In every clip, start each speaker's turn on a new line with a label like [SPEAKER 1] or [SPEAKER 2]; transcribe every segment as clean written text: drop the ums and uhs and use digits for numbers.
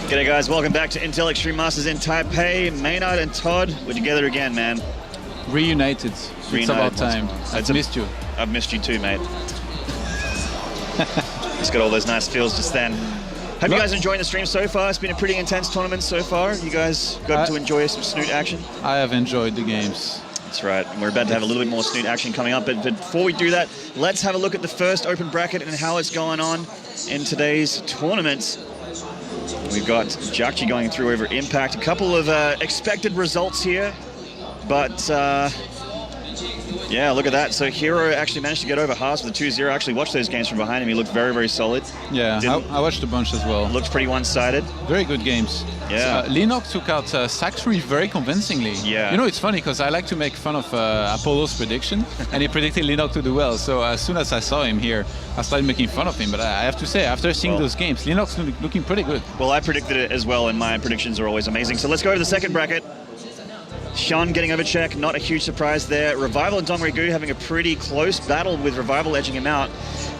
[SPEAKER 1] G'day guys, welcome back to Intel Extreme Masters in Taipei. Maynard and Todd, we're together again, man.
[SPEAKER 2] Reunited. It's about time. I've missed you.
[SPEAKER 1] I've missed you too, mate. Just got all those nice feels just then. Hope you guys enjoying the stream so far. It's been a pretty intense tournament so far. You guys got to enjoy some Snute action?
[SPEAKER 2] I have enjoyed the games.
[SPEAKER 1] That's right. And we're about to have a little bit more Snute action coming up. But before we do that, let's have a look at the first open bracket and how it's going on in today's tournament. We've got Jakchi going through over Impact. A couple of expected results here, but yeah, look at that. So Hero actually managed to get over Haas with a 2-0. I actually watched those games from behind him. He looked very, very solid.
[SPEAKER 2] Yeah, I watched a bunch as well.
[SPEAKER 1] Looked pretty one-sided.
[SPEAKER 2] Very good games.
[SPEAKER 1] Yeah.
[SPEAKER 2] So, Linok took out Saxry very convincingly.
[SPEAKER 1] Yeah.
[SPEAKER 2] You know, it's funny because I like to make fun of Apollo's prediction, and he predicted Linok to do well. So as soon as I saw him here, I started making fun of him. But I have to say, after seeing those games, Linok's looking pretty good.
[SPEAKER 1] Well, I predicted it as well, and my predictions are always amazing. So let's go to the second bracket. Sean getting over Check, not a huge surprise there. Revival and Dongrigu having a pretty close battle with Revival edging him out.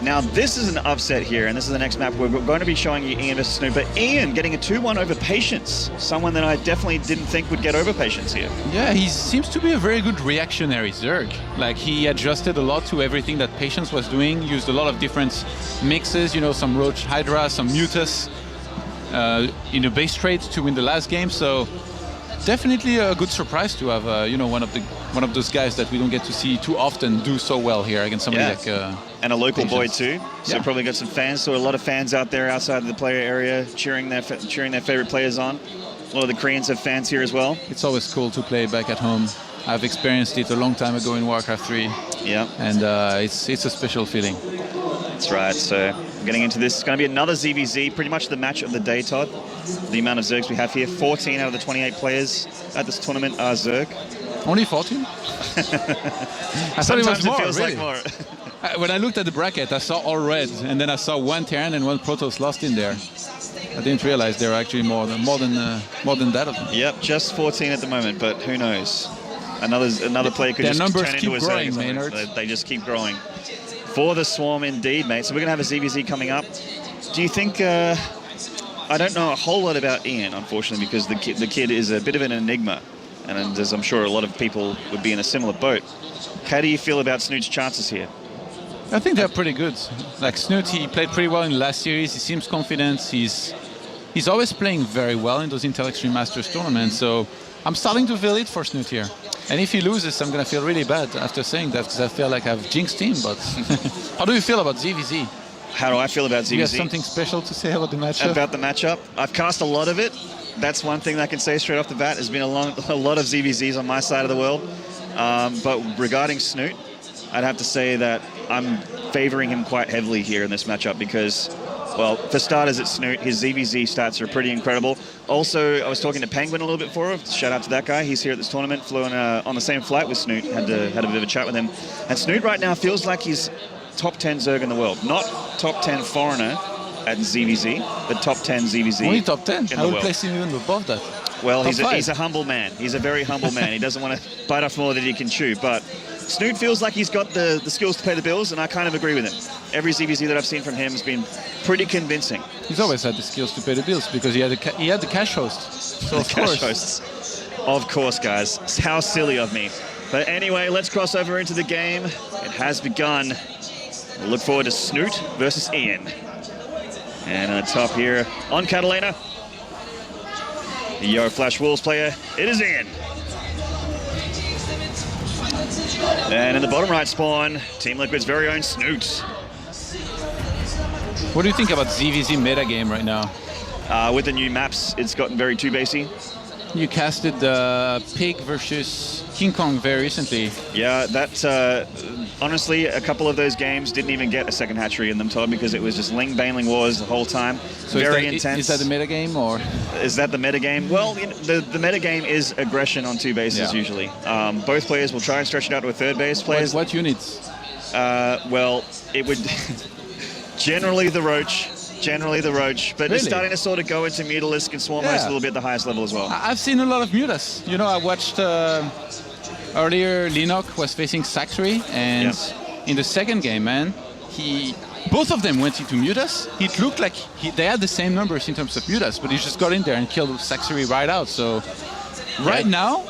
[SPEAKER 1] Now this is an upset here, and this is the next map. We're going to be showing you Ian versus Snute, but Ian getting a 2-1 over Patience. Someone that I definitely didn't think would get over Patience here.
[SPEAKER 2] Yeah, he seems to be a very good reactionary Zerg. Like, he adjusted a lot to everything that Patience was doing, used a lot of different mixes, you know, some Roach Hydra, some Mutus, in a base trade to win the last game. So definitely a good surprise to have, you know, one of those guys that we don't get to see too often do so well here against somebody like.
[SPEAKER 1] And a local boy too, so probably got some fans. So a lot of fans out there outside of the player area cheering their favorite players on. A lot of the Koreans have fans here as well.
[SPEAKER 2] It's always cool to play back at home. I've experienced it a long time ago in Warcraft 3.
[SPEAKER 1] Yeah.
[SPEAKER 2] And it's a special feeling.
[SPEAKER 1] That's right. So getting into this, it's going to be another ZvZ, pretty much the match of the day, Todd. The amount of Zergs we have here, 14 out of the 28 players at this tournament are Zerg.
[SPEAKER 2] Only 14? I thought it was more,
[SPEAKER 1] feels
[SPEAKER 2] really.
[SPEAKER 1] like more.
[SPEAKER 2] When I looked at the bracket, I saw all red, and then I saw one Terran and one Protoss lost in there. I didn't realize there were actually more than that of them.
[SPEAKER 1] Yep, just 14 at the moment, but who knows? Another player could just turn into a Zerg.
[SPEAKER 2] Maynard.
[SPEAKER 1] They just keep growing. For the Swarm, indeed, mate. So we're going to have a ZvZ coming up. Do you think... I don't know a whole lot about Ian, unfortunately, because the kid is a bit of an enigma. And as I'm sure a lot of people would be in a similar boat. How do you feel about Snute's chances here?
[SPEAKER 2] I think they're pretty good. Like Snute, he played pretty well in the last series. He seems confident. He's always playing very well in those Intel Extreme Masters tournaments. So I'm starting to feel it for Snute here. And if he loses, I'm going to feel really bad after saying that, because I feel like I've jinxed him. But how do you feel about ZvZ?
[SPEAKER 1] How do I feel about ZvZ?
[SPEAKER 2] You have something special to say about the matchup?
[SPEAKER 1] About the matchup? I've cast a lot of it. That's one thing that I can say straight off the bat. There's been a lot of ZvZs on my side of the world. But regarding Snute, I'd have to say that I'm favoring him quite heavily here in this matchup because, well, for starters, it's Snute. His ZvZ stats are pretty incredible. Also, I was talking to Penguin a little bit before. Shout out to that guy. He's here at this tournament, flew on the same flight with Snute. Had a bit of a chat with him. And Snute right now feels like he's top 10 Zerg in the world. Not top 10 foreigner at ZvZ, but top 10 ZvZ.
[SPEAKER 2] Only top 10? I would place him even above that.
[SPEAKER 1] Well, he's a humble man. He's a very humble man. He doesn't want to bite off more than he can chew. But Snute feels like he's got the skills to pay the bills, and I kind of agree with him. Every ZvZ that I've seen from him has been pretty convincing.
[SPEAKER 2] He's always had the skills to pay the bills because he had the cash host. So of course.
[SPEAKER 1] Cash hosts. Of course, guys. How silly of me. But anyway, let's cross over into the game. It has begun. We'll look forward to Snute versus Ian. And on the top here, on Catalina, the Yo Flash Wolves player, it is Ian. And in the bottom right spawn, Team Liquid's very own Snute.
[SPEAKER 2] What do you think about ZvZ metagame right now?
[SPEAKER 1] With the new maps, it's gotten very 2-basey.
[SPEAKER 2] You casted Pig versus King Kong very recently.
[SPEAKER 1] Yeah, that honestly, a couple of those games didn't even get a second hatchery in them, Todd, because it was just Ling Baneling wars the whole time.
[SPEAKER 2] So
[SPEAKER 1] very intense.
[SPEAKER 2] Is that the metagame, or?
[SPEAKER 1] Is that the metagame? Well, the metagame is aggression on 2 bases usually. Both players will try and stretch it out to a 3rd base. Players.
[SPEAKER 2] What units?
[SPEAKER 1] Well, it would generally the Roach. But
[SPEAKER 2] really?
[SPEAKER 1] It's starting to sort of go into Mutalisk and Swarmhost a little bit at the highest level as well.
[SPEAKER 2] I've seen a lot of Mutas. You know, I watched earlier Linok was facing Saxry, and in the second game, man, he both of them went into Mutas. It looked like they had the same numbers in terms of Mutas, but he just got in there and killed Saxuri right out. So right now,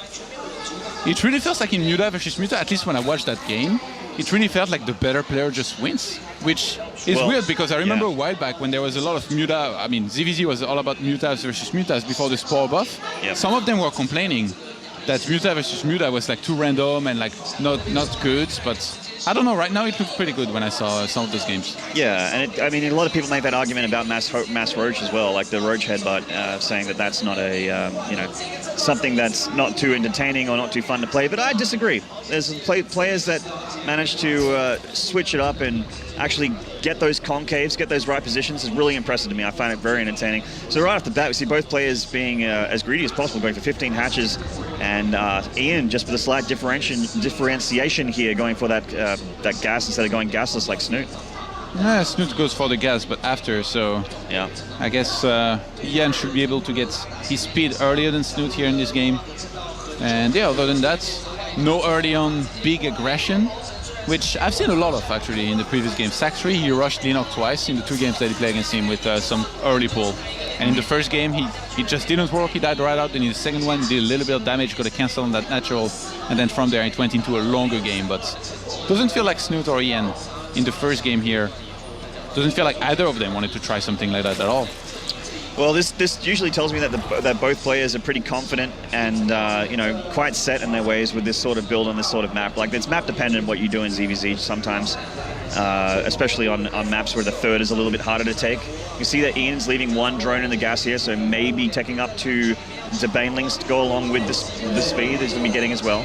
[SPEAKER 2] it really feels like in Muta versus Muta, at least when I watched that game, it really felt like the better player just wins, which is weird because I remember a while back when there was a lot of Muta. I mean, ZvZ was all about Mutas versus Mutas before the Spore buff. Yep. Some of them were complaining that Muta versus Muta was like too random and like not good, but I don't know. Right now, it looked pretty good when I saw some of those games.
[SPEAKER 1] Yeah, and I mean, a lot of people make that argument about mass Roach as well, like the Roach headbutt, saying that that's not a something that's not too entertaining or not too fun to play. But I disagree. There's players that manage to switch it up and actually get those concaves, get those right positions is really impressive to me. I find it very entertaining. So right off the bat, we see both players being as greedy as possible, going for 15 hatches, and Ian just with a slight differentiation here, going for that gas instead of going gasless like Snute.
[SPEAKER 2] Yeah, Snute goes for the gas, but after, so
[SPEAKER 1] yeah,
[SPEAKER 2] I guess Ian should be able to get his speed earlier than Snute here in this game. And yeah, other than that, no early on big aggression, which I've seen a lot of actually in the previous game. Saxuri, he rushed Linok twice in the 2 games that he played against him with some early pull. And in the first game, he just didn't work, he died right out. Then in the second one, he did a little bit of damage, got a cancel on that natural. And then from there, it went into a longer game. But doesn't feel like Snute or Ian in the first game here. Doesn't feel like either of them wanted to try something like that at all.
[SPEAKER 1] Well, this usually tells me that both players are pretty confident and quite set in their ways with this sort of build on this sort of map. Like, it's map dependent what you do in ZvZ sometimes, especially on maps where the third is a little bit harder to take. You see that Ian's leaving 1 drone in the gas here, so maybe taking up 2 Banelings to go along with the speed that he's going to be getting as well.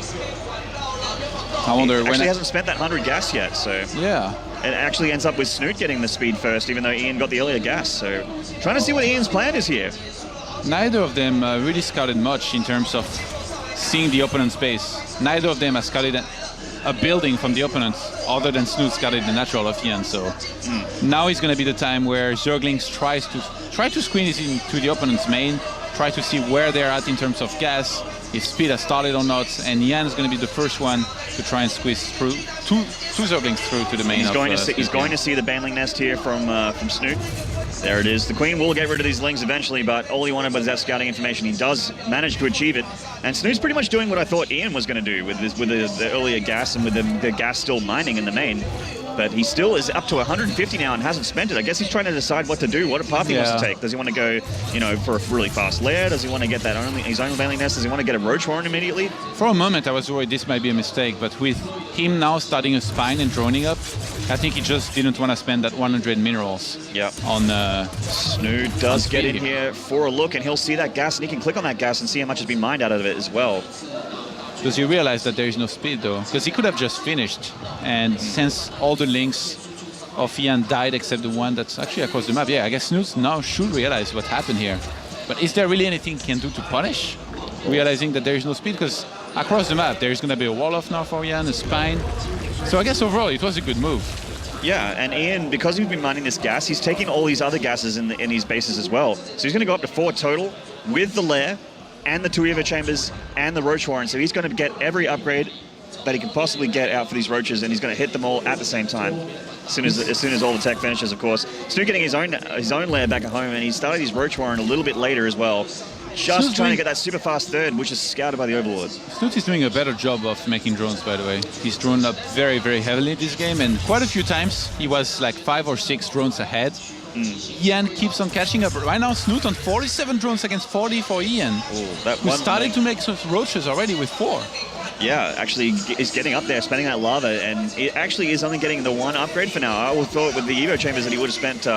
[SPEAKER 2] I wonder
[SPEAKER 1] he actually hasn't spent that 100 gas yet, so
[SPEAKER 2] yeah.
[SPEAKER 1] It actually ends up with Snute getting the speed first, even though Ian got the earlier gas. So trying to see what Ian's plan is here.
[SPEAKER 2] Neither of them really scouted much in terms of seeing the opponent's base. Neither of them has scouted a building from the opponent, other than Snute scouted the natural of Ian. So now is going to be the time where Zerglings try to squeeze into the opponent's main, try to see where they're at in terms of gas, if speed has started or not, and Ian is going to be the first one to try and squeeze through two Zerglings through to the main.
[SPEAKER 1] He's going to see the Baneling nest here from Snute. There it is. The Queen will get rid of these Lings eventually, but all he wanted was that scouting information. He does manage to achieve it, and Snute's pretty much doing what I thought Ian was going to do with the earlier gas and with the gas still mining in the main. But he still is up to 150 now and hasn't spent it. I guess he's trying to decide what to do, what path he wants to take. Does he want to go, for a really fast lair? Does he want to get his own Baneling nest? Does he want to get a Roach Warren immediately?
[SPEAKER 2] For a moment, I was worried this might be a mistake, but with him now starting a spine and droning up, I think he just didn't want to spend that 100 minerals on
[SPEAKER 1] Snute does get in here for a look, and he'll see that gas, and he can click on that gas and see how much has been mined out of it as well.
[SPEAKER 2] Does he realize that there is no speed though? Because he could have just finished, and since all the links of Ian died except the one that's actually across the map, I guess Snute now should realize what happened here. But is there really anything he can do to punish? Realizing that there is no speed, because across the map there is going to be a wall off now for Ian, a spine. So I guess overall it was a good move.
[SPEAKER 1] Yeah, and Ian, because he's been mining this gas, he's taking all these other gases in these bases as well. So he's going to go up to 4 total with the lair and the 2 Evo chambers and the Roach Warren. So he's going to get every upgrade that he can possibly get out for these Roaches, and he's going to hit them all at the same time. As soon as all the tech finishes, of course. Snute getting his own lair back at home, and he started his Roach Warren a little bit later as well. Just trying to get that super fast third, which is scouted by the Overlord.
[SPEAKER 2] Snute is doing a better job of making drones, by the way. He's droned up very, very heavily this game, and quite a few times he was like 5 or 6 drones ahead. Ian keeps on catching up. Right now, Snute on 47 drones against 40 for Ian. Who started to make some Roaches already with 4.
[SPEAKER 1] Yeah, actually is getting up there, spending that lava, and it actually is only getting the 1 upgrade for now. I would thought with the Evo chambers that he would have spent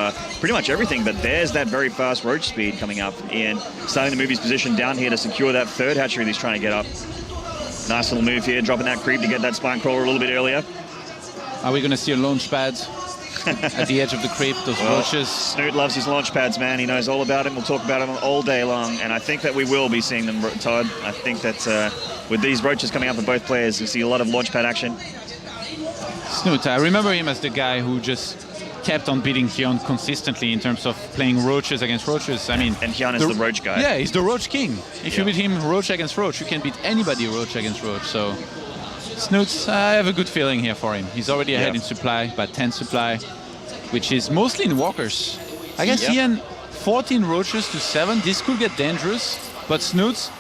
[SPEAKER 1] pretty much everything, but there's that very fast Roach speed coming up, and starting to move his position down here to secure that 3rd hatchery that he's trying to get up. Nice little move here, dropping that creep to get that spine crawler a little bit earlier.
[SPEAKER 2] Are we going to see a launch pad at the edge of the creep, those Roaches?
[SPEAKER 1] Snute loves his launch pads, man. He knows all about them. We'll talk about them all day long, and I think that we will be seeing them, Todd. I think that with these Roaches coming up for both players, you'll see a lot of launch pad action.
[SPEAKER 2] Snute, I remember him as the guy who just kept on beating Hyun consistently in terms of playing Roaches against Roaches. I mean,
[SPEAKER 1] and Hyun is the Roach guy.
[SPEAKER 2] Yeah, he's the Roach king. If you beat him Roach against Roach, you can beat anybody Roach against Roach. So Snute, I have a good feeling here for him. He's already ahead in supply, by 10 supply. which is mostly in walkers. I guess Ian, 14 roaches to 7. This could get dangerous, but Snute,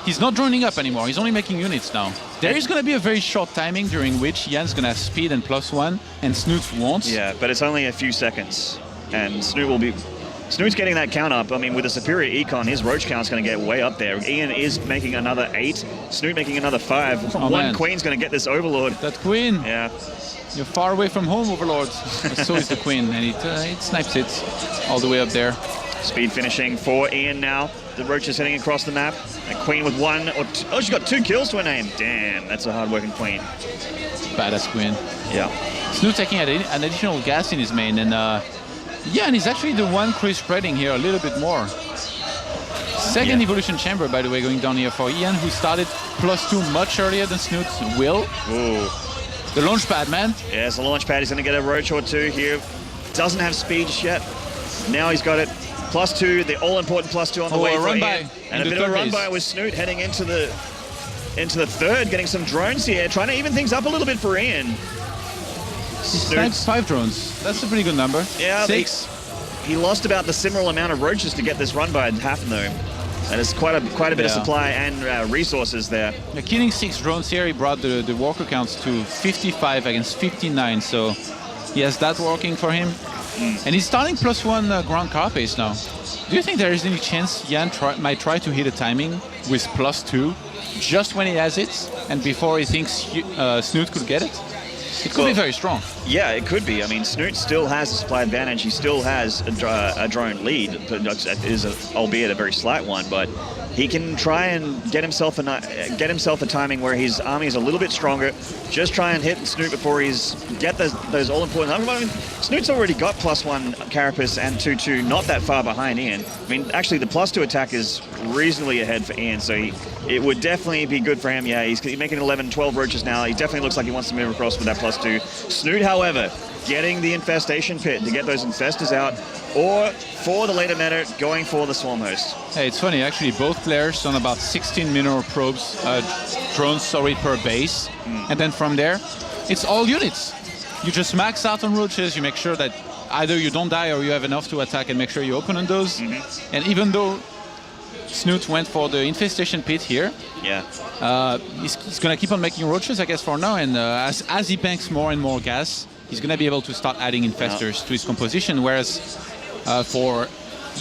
[SPEAKER 2] he's not joining up anymore. He's only making units now. There is going to be a very short timing during which Ian's going to have speed and +1, and Snute won't.
[SPEAKER 1] Yeah, but it's only a few seconds, and Snute's getting that count up. I mean, with a superior econ, his roach count's going to get way up there. Ian is making another 8. Snute making another 5. One queen's going to get this overlord.
[SPEAKER 2] That queen.
[SPEAKER 1] Yeah.
[SPEAKER 2] You're far away from home, overlord. So is the queen, and it snipes it all the way up there.
[SPEAKER 1] Speed finishing for Ian now. The roach is heading across the map. A queen with 1 or 2. Oh, she's got 2 kills to her name. Damn, that's a hard-working queen.
[SPEAKER 2] Badass queen.
[SPEAKER 1] Yeah.
[SPEAKER 2] Snute taking an additional gas in his main, and and he's actually the one spreading here a little bit more. Second evolution chamber, by the way, going down here for Ian, who started +2 much earlier than Snute will.
[SPEAKER 1] Ooh.
[SPEAKER 2] The launch pad, man.
[SPEAKER 1] Yes, the launch pad. He's going to get a roach or 2 here. Doesn't have speed just yet. Now he's got it. +2, the all-important +2 on the way for Ian. And a bit of a run by with Snute heading into the third, getting some drones here, trying to even things up a little bit for Ian.
[SPEAKER 2] He snipes 5 drones. That's a pretty good number.
[SPEAKER 1] Yeah,
[SPEAKER 2] 6.
[SPEAKER 1] He lost about the similar amount of roaches to get this run by half though. And it's quite a bit of supply and resources there.
[SPEAKER 2] Yeah, killing 6 drones here, he brought the walker counts to 55 against 59, so he has that working for him. And he's starting +1 ground car pace now. Do you think there is any chance Ian might try to hit a timing with +2 just when he has it and before he thinks Snute could get it? It could be very strong.
[SPEAKER 1] Yeah, it could be. I mean, Snute still has a supply advantage. He still has a drone lead, but it is albeit a very slight one. But he can try and get himself a timing where his army is a little bit stronger. Just try and hit Snute before he's get those all important. I mean, Snute's already got +1 carapace and 2/2, not that far behind Ian. I mean, actually, the +2 attack is reasonably ahead for Ian, so it would definitely be good for him. Yeah, he's making 11, 12 roaches now. He definitely looks like he wants to move across with that +2. Snute, however, getting the infestation pit to get those infestors out, or for the later meta, going for the swarm host.
[SPEAKER 2] Hey, it's funny, actually, both players on about 16 mineral probes, drones, per base. And then from there, it's all units. You just max out on roaches, you make sure that either you don't die or you have enough to attack and make sure you open on those. And even though Snute went for the infestation pit here, he's going to keep on making roaches, I guess, for now. And as he banks more and more gas, he's going to be able to start adding infestors to his composition, whereas for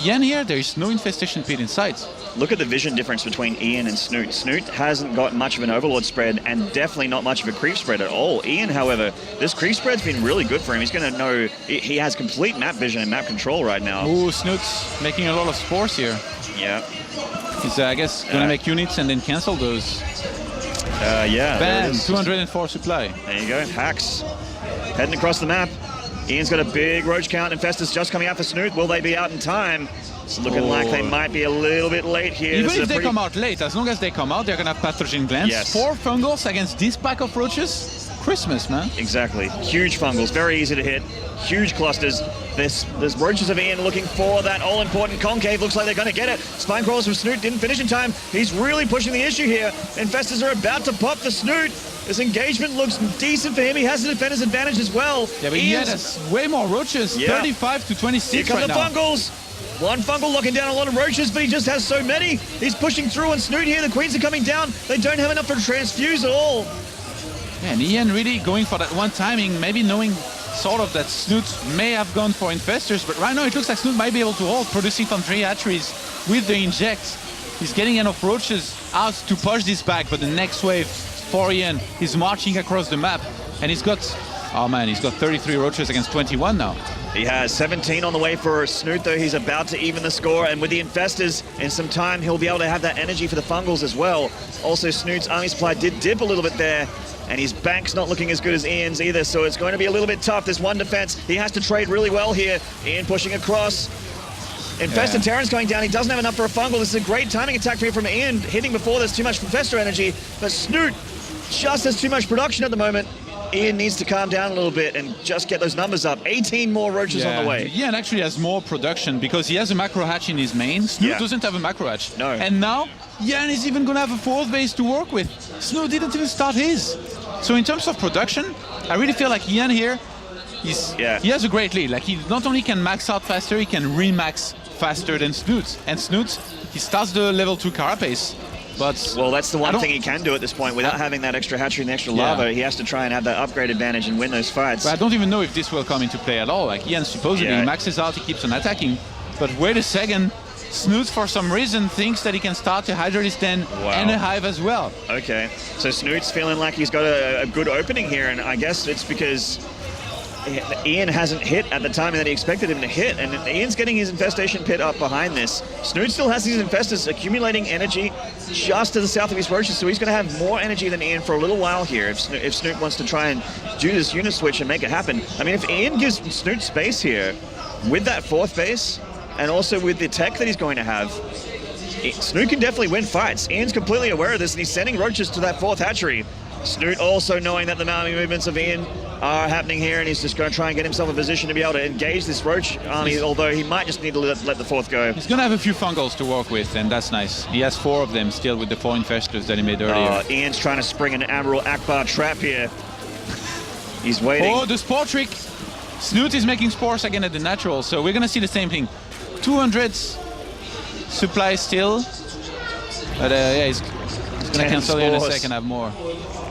[SPEAKER 2] Ian here, there is no infestation pit in sight.
[SPEAKER 1] Look at the vision difference between Ian and Snute. Snute hasn't got much of an overlord spread and definitely not much of a creep spread at all. Ian, however, this creep spread's been really good for him. He's going to know he has complete map vision and map control right now.
[SPEAKER 2] Ooh, Snute's making a lot of spores here.
[SPEAKER 1] Yeah.
[SPEAKER 2] He's, I guess, going to make units and then cancel those. Bam, 204 supply.
[SPEAKER 1] There you go, hacks. Heading across the map. Ian's got a big roach count. Infestors just coming out for Snute. Will they be out in time? It's looking like they might be a little bit late here.
[SPEAKER 2] Even if they come out late, as long as they come out, they're going to have pathogen glands.
[SPEAKER 1] Yes.
[SPEAKER 2] 4 fungals against this pack of roaches. Christmas, man.
[SPEAKER 1] Exactly. Huge fungals, very easy to hit. Huge clusters. There's roaches of Ian looking for that all-important concave. Looks like they're going to get it. Spine crawlers from Snute didn't finish in time. He's really pushing the issue here. Infestors are about to pop for Snute. This engagement looks decent for him. He has the defender's advantage as well.
[SPEAKER 2] Yeah, but Ian has way more roaches. 35 to 26
[SPEAKER 1] Here come
[SPEAKER 2] right
[SPEAKER 1] the
[SPEAKER 2] now.
[SPEAKER 1] Fungals. One fungal locking down a lot of roaches, but he just has so many. He's pushing through on Snute here. The queens are coming down. They don't have enough to transfuse at all.
[SPEAKER 2] Yeah, and Ian really going for that one timing, maybe knowing sort of that Snute may have gone for infestors, but right now it looks like Snute might be able to hold, producing from 3 hatcheries with the inject. He's getting enough roaches out to push this back, but the next wave for Ian is marching across the map, and he's got, oh man, he's got 33 roaches against 21 now.
[SPEAKER 1] He has 17 on the way for Snute, though. He's about to even the score, and with the infestors in some time, he'll be able to have that energy for the fungals as well. Also, Snute's army supply did dip a little bit there, and his bank's not looking as good as Ian's either, so it's going to be a little bit tough. There's one defense. He has to trade really well here. Ian pushing across. Infested Terran's going down. He doesn't have enough for a fungal. This is a great timing attack for him from Ian, hitting before there's too much infestor energy, but Snute just has too much production at the moment. Ian needs to calm down a little bit and just get those numbers up. 18 more roaches on the way.
[SPEAKER 2] Ian actually has more production because he has a macro hatch in his main. Snute doesn't have a macro hatch.
[SPEAKER 1] No.
[SPEAKER 2] And now, Ian is even going to have a 4th base to work with. Snute didn't even start his. So in terms of production, I really feel like Ian here he has a great lead. Like, he not only can max out faster, he can re-max faster than Snute. And Snute, he starts the level 2 carapace. But
[SPEAKER 1] well, that's the one thing he can do at this point. Without having that extra hatchery and the extra lava, he has to try and have that upgrade advantage and win those fights.
[SPEAKER 2] But I don't even know if this will come into play at all. Like, Ian supposedly maxes out, he keeps on attacking. But wait a second, Snute for some reason thinks that he can start to Hydra this den and a hive as well.
[SPEAKER 1] Okay, so Snute's feeling like he's got a good opening here, and I guess it's because Ian hasn't hit at the time that he expected him to hit, and Ian's getting his infestation pit up behind this. Snute still has these infestors accumulating energy just to the south of his roaches, so he's going to have more energy than Ian for a little while here if Snute wants to try and do this unit switch and make it happen. I mean, if Ian gives Snute space here with that 4th base, and also with the tech that he's going to have, Snute can definitely win fights. Ian's completely aware of this, and he's sending roaches to that 4th hatchery. Snute also knowing that the army movements of Ian are happening here, and he's just going to try and get himself in a position to be able to engage this roach army, although he might just need to let the 4th go.
[SPEAKER 2] He's going to have a few fungals to work with, and that's nice. He has 4 of them still with the 4 infestors that he made earlier.
[SPEAKER 1] Ian's trying to spring an Admiral Akbar trap here. He's waiting.
[SPEAKER 2] Oh, the spore trick! Snute is making spores again at the natural, so we're going to see the same thing. 200 supply still, but he's going to cancel here in a second, have more.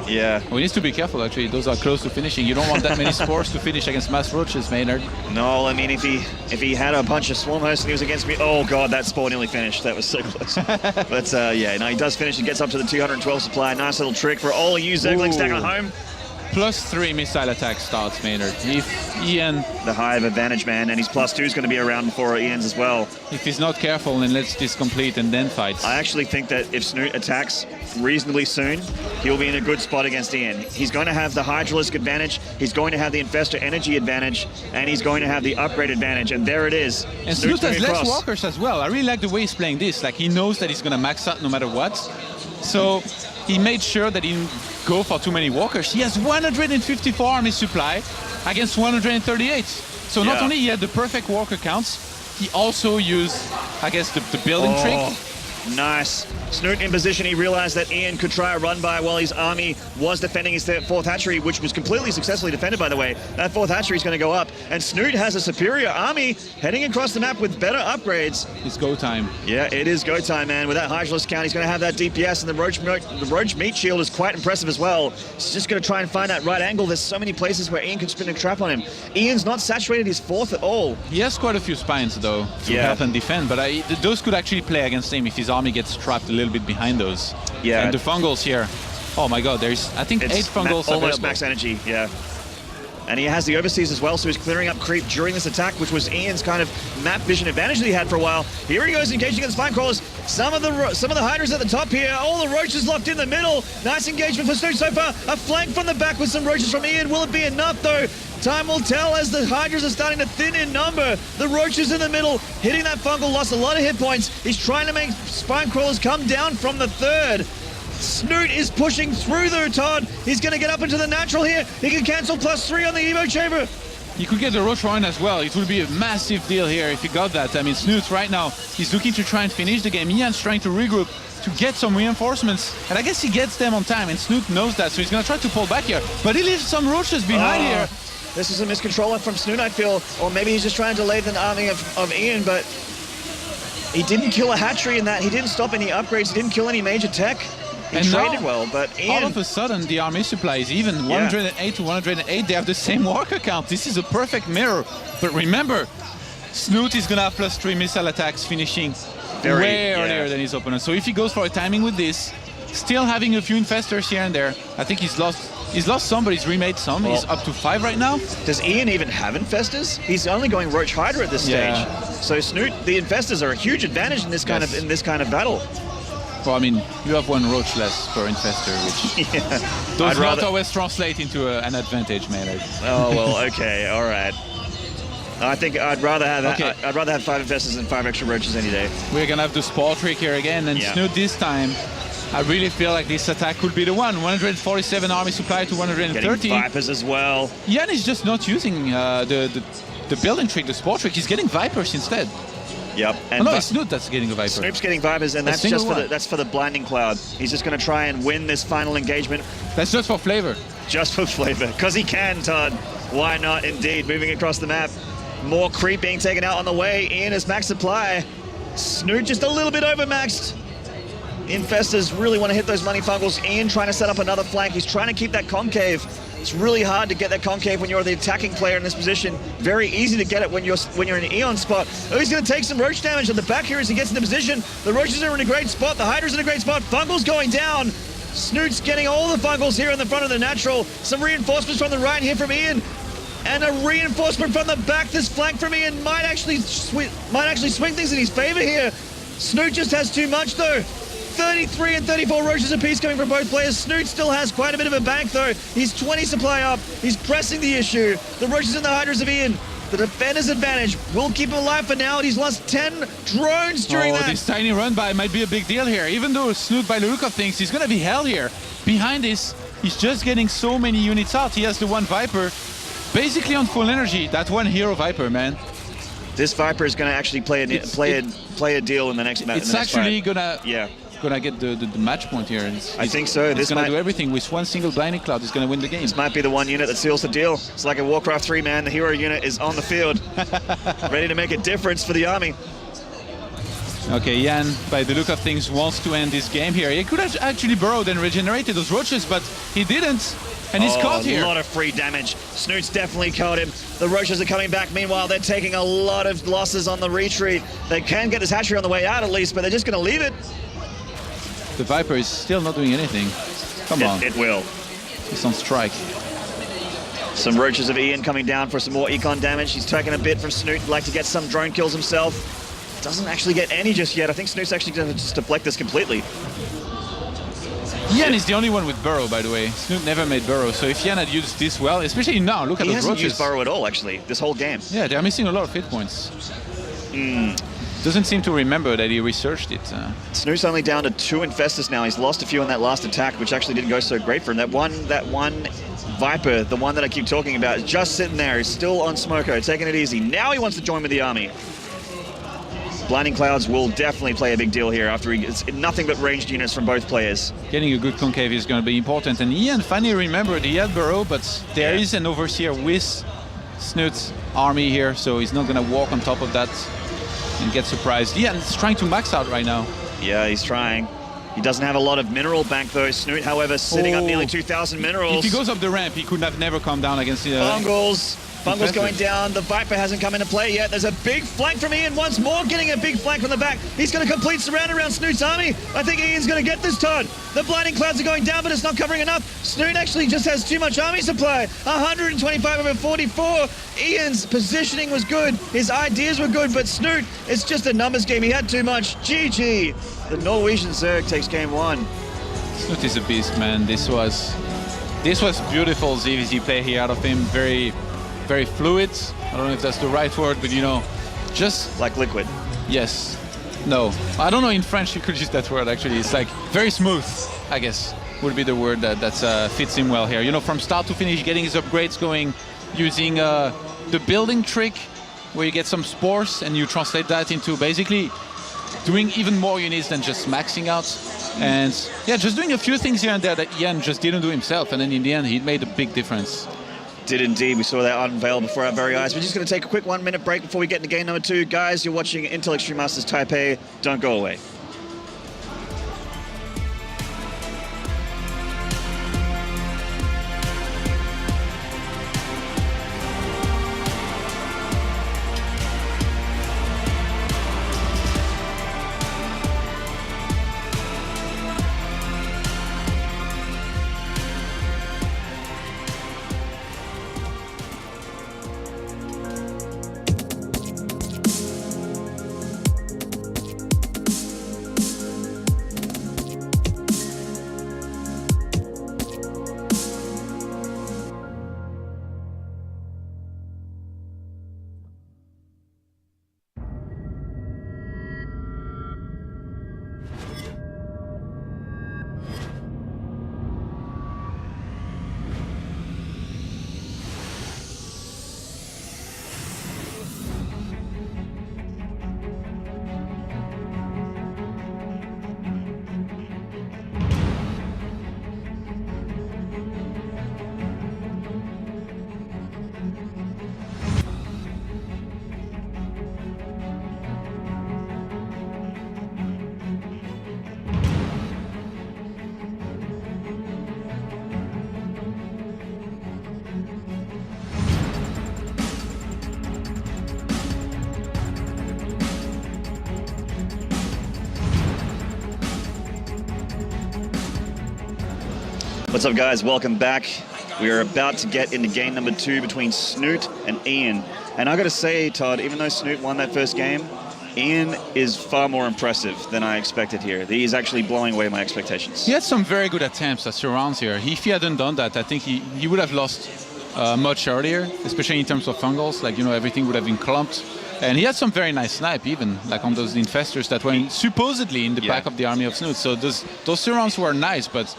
[SPEAKER 1] Yeah.
[SPEAKER 2] We need to be careful, actually. Those are close to finishing. You don't want that many spores to finish against mass roaches, Maynard.
[SPEAKER 1] No, I mean, if he had a bunch of swarm hosts and he was against me, oh god, that spore nearly finished. That was so close. But yeah, no, he does finish and gets up to the 212 supply. Nice little trick for all of you Zerglings taking it home.
[SPEAKER 2] +3 missile attack starts, Maynard. If Ian...
[SPEAKER 1] The hive advantage, man, and his +2 is going to be around before Ian's as well.
[SPEAKER 2] If he's not careful and lets this complete and then fights.
[SPEAKER 1] I actually think that if Snute attacks reasonably soon, he'll be in a good spot against Ian. He's going to have the Hydralisk advantage, he's going to have the Infestor energy advantage, and he's going to have the upgrade advantage, and there it is.
[SPEAKER 2] And Snute has less walkers as well. I really like the way he's playing this. Like, he knows that he's going to max out no matter what. So he made sure that he didn't go for too many walkers. He has 154 army supply against 138. So not only he had the perfect walker counts, he also used, I guess, the building trick.
[SPEAKER 1] Nice. Snute in position, he realized that Ian could try a run by while his army was defending his 4th hatchery, which was completely successfully defended, by the way. That 4th hatchery is going to go up, and Snute has a superior army heading across the map with better upgrades.
[SPEAKER 2] It's go time.
[SPEAKER 1] Yeah, it is go time, man. With that Hydralisk count, he's going to have that DPS, and the Roach meat shield is quite impressive as well. He's just going to try and find that right angle. There's so many places where Ian can spin a trap on him. Ian's not saturated his 4th at all.
[SPEAKER 2] He has quite a few spines, though, to help and defend, but those could actually play against him if his army gets trapped a little bit behind those. Yeah. And the fungals here. Oh my god, there's, I think, 8 fungals
[SPEAKER 1] almost max energy, yeah. And he has the overseas as well, so he's clearing up creep during this attack, which was Ian's kind of map vision advantage that he had for a while. Here he goes, engaging against spine crawlers. Some of the hydras at the top here. All the roaches locked in the middle. Nice engagement for Snute so far. A flank from the back with some roaches from Ian. Will it be enough though? Time will tell as the hydras are starting to thin in number. The roaches in the middle, hitting that fungal, lost a lot of hit points. He's trying to make spine crawlers come down from the 3rd. Snute is pushing through though, Todd. He's going to get up into the natural here. He can cancel +3 on the Evo chamber.
[SPEAKER 2] He could get the Roach Roin as well. It would be a massive deal here if he got that. I mean, Snute right now, he's looking to try and finish the game. Ian's trying to regroup to get some reinforcements. And I guess he gets them on time, and Snute knows that, so he's going to try to pull back here. But he leaves some roaches behind here.
[SPEAKER 1] This is a miscontrol from Snute, I feel. Or maybe he's just trying to delay the arming of Ian, but he didn't kill a hatchery in that. He didn't stop any upgrades. He didn't kill any major tech. He traded well, but Ian...
[SPEAKER 2] all of a sudden, the army supply is even 108 to 108. They have the same worker count. This is a perfect mirror. But remember, Snute is going to have +3 missile attacks finishing way earlier than his opponent. So if he goes for a timing with this, still having a few infestors here and there, I think he's lost some, but he's remade some. Well, he's up to 5 right now.
[SPEAKER 1] Does Ian even have infestors? He's only going Roach Hydra at this stage. So Snute, the infestors are a huge advantage in this kind of battle.
[SPEAKER 2] Well, I mean, you have 1 roach less per infestor, which does not always translate into an advantage, man.
[SPEAKER 1] Oh well, okay, all right. I think I'd rather have 5 infestors than 5 extra roaches any day.
[SPEAKER 2] We're gonna have the spore trick here again, and Snute this time. I really feel like this attack could be the one. 147 army supply to 130.
[SPEAKER 1] Getting Vipers as well.
[SPEAKER 2] Ian is just not using the building trick, the spore trick. He's getting Vipers instead.
[SPEAKER 1] Yep. And
[SPEAKER 2] no, it's Snute that's getting a Viper.
[SPEAKER 1] Snoop's getting Vipers, and that's just for the blinding cloud. He's just going to try and win this final engagement.
[SPEAKER 2] That's just for flavor.
[SPEAKER 1] Just for flavor, because he can, Todd. Why not, indeed? Moving across the map. More creep being taken out on the way. Ian is max supply. Snute just a little bit overmaxed. Infestors really want to hit those money fungals. Ian trying to set up another flank. He's trying to keep that concave. It's really hard to get that concave when you're the attacking player in this position. Very easy to get it when you're in an Eon spot. Oh, he's going to take some Roach damage on the back here as he gets into position. The Roaches are in a great spot. The Hydra's in a great spot. Fungal's going down. Snute's getting all the Fungals here in the front of the natural. Some reinforcements from the right here from Ian. And a reinforcement from the back. This flank from Ian might actually swing things in his favor here. Snute just has too much though. 33 and 34 Roaches apiece coming from both players. Snute still has quite a bit of a bank though. He's 20 supply up. He's pressing the issue. The Roaches and the Hydras of Ian. The defender's advantage will keep him alive for now. He's lost 10 drones during that.
[SPEAKER 2] This tiny run by might be a big deal here. Even though Snute, by the look of things, he's going to be hell here. Behind this, he's just getting so many units out. He has the one Viper basically on full energy. That one hero Viper, man.
[SPEAKER 1] This Viper is going to actually play a deal in the next match.
[SPEAKER 2] It's actually gonna get the match point here.
[SPEAKER 1] I think so.
[SPEAKER 2] He's gonna do everything with one single blinding cloud. He's gonna win the game.
[SPEAKER 1] This might be the one unit that seals the deal. It's like a Warcraft 3, man. The hero unit is on the field, ready to make a difference for the army.
[SPEAKER 2] Okay, Yan, by the look of things, wants to end this game here. He could have actually burrowed and regenerated those Roaches, but he didn't. And he's caught here.
[SPEAKER 1] A lot of free damage. Snute's definitely caught him. The Roaches are coming back. Meanwhile, they're taking a lot of losses on the retreat. They can get this hatchery on the way out at least, but they're just going to leave it.
[SPEAKER 2] The Viper is still not doing anything. Come on.
[SPEAKER 1] It will.
[SPEAKER 2] He's on strike.
[SPEAKER 1] Some Roaches of Ian coming down for some more econ damage. He's taking a bit from Snute. Like to get some drone kills himself. Doesn't actually get any just yet. I think Snute's actually going to just deflect this completely.
[SPEAKER 2] Yan is the only one with burrow, by the way. Snute never made burrow, so if Yan had used this well, especially now, look at those Roaches.
[SPEAKER 1] He hasn't used burrow at all, actually, this whole game.
[SPEAKER 2] Yeah, they're missing a lot of hit points. Doesn't seem to remember that he researched it.
[SPEAKER 1] Snute's only down to 2 Infestors now. He's lost a few in that last attack, which actually didn't go so great for him. That one Viper, the one that I keep talking about, is just sitting there. He's still on Smoko, taking it easy. Now he wants to join with the army. Blinding Clouds will definitely play a big deal here after he gets nothing but ranged units from both players.
[SPEAKER 2] Getting a good concave is going to be important. And Ian finally remembered he had burrow, but there is an overseer with Snute's army here, so he's not going to walk on top of that and get surprised. Ian is trying to max out right now.
[SPEAKER 1] Yeah, he's trying. He doesn't have a lot of mineral bank though. Snute, however, sitting up nearly 2,000 minerals.
[SPEAKER 2] If he goes up the ramp, he could have never come down against the...
[SPEAKER 1] Fungals going down. The Viper hasn't come into play yet. There's a big flank from Ian once more, getting a big flank from the back. He's going to complete surround around Snute's army. I think Ian's going to get this turn. The blinding clouds are going down, but it's not covering enough. Snute actually just has too much army supply. 125 over 44. Ian's positioning was good. His ideas were good, but Snute, it's just a numbers game. He had too much. GG. The Norwegian Zerg takes game 1.
[SPEAKER 2] Snute is a beast, man. This was beautiful ZvZ play here out of him. Very fluid. I don't know if that's the right word, but you know, just
[SPEAKER 1] like liquid.
[SPEAKER 2] Yes. No. I don't know in French you could use that word actually. It's like very smooth, I guess, would be the word that fits him well here. You know, from start to finish, getting his upgrades going, using the building trick where you get some spores and you translate that into basically doing even more units than just maxing out. And yeah, just doing a few things here and there that Ian just didn't do himself. And then in the end, he made a big difference.
[SPEAKER 1] Did indeed. We saw that unveil before our very eyes. We're just going to take a quick 1-minute break before we get into game number 2. Guys, you're watching Intel Extreme Masters Taipei. Don't go away. What's up, guys? Welcome back. We are about to get into game number 2 between Snute and Ian. And I got to say, Todd, even though Snute won that first game, Ian is far more impressive than I expected here. He's actually blowing away my expectations.
[SPEAKER 2] He had some very good attempts at surrounds here. If he hadn't done that, I think he would have lost much earlier, especially in terms of fungals. Like, you know, everything would have been clumped. And he had some very nice snipe, even like on those infestors that went supposedly in the back of the army of Snute. So those surrounds were nice, but